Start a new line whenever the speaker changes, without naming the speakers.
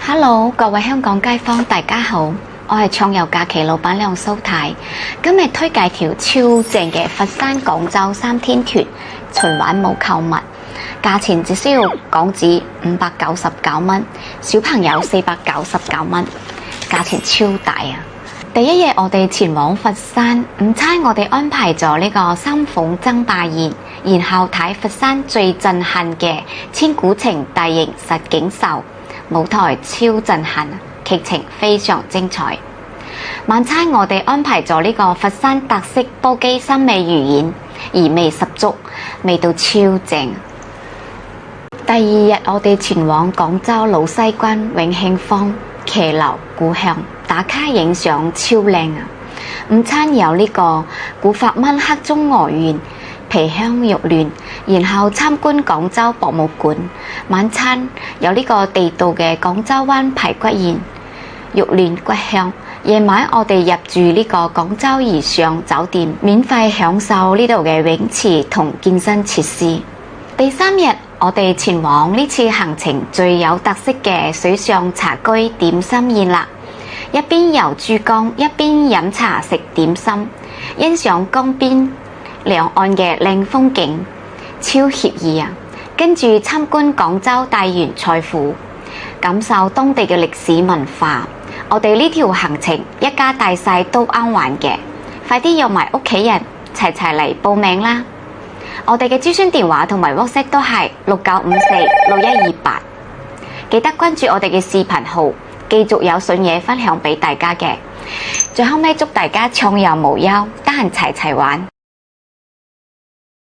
Hello，各位香港街坊，大家好，我係暢遊假期老闆娘蘇太。今日推介條超正嘅佛山廣州3天團循環冇購物，價錢只需要港紙599蚊，小朋友499蚊，價錢超大啊！第一日我哋前往佛山，午餐我哋安排咗呢個三鳳爭霸宴，然後睇佛山最震撼嘅千古情大型實景秀。舞台超震撼，劇情非常精彩。晚餐我哋安排咗呢個佛山特色煲雞三味魚丸，鹽味十足，味道超正。第二日我哋前往廣州老西關永慶坊騎樓古巷打卡影相，超靚啊！午餐有呢個古法炆黑中鵝丸、皮香肉嫩，然後參觀廣州博物館。晚餐有呢個地道嘅廣州灣排骨宴，肉嫩骨香。夜晚我哋入住呢個廣州怡尚酒店，免費享受呢度嘅泳池同健身設施。第三日我哋前往呢次行程最有特色嘅水上茶居點心宴啦，一邊遊珠江，一邊飲茶食點心，欣賞江邊兩岸嘅靚風景，超愜意啊！跟住參觀廣州大元菜府，感受當地嘅歷史文化。我哋呢條行程一家大細都啱玩嘅，快啲約埋屋企人齊齊嚟報名啦！我哋嘅諮詢電話同埋 WhatsApp 都係69546128，記得關注我哋嘅視頻號，繼續有筍嘢分享俾大家嘅。最後尾祝大家暢遊無憂，得閒齊齊玩。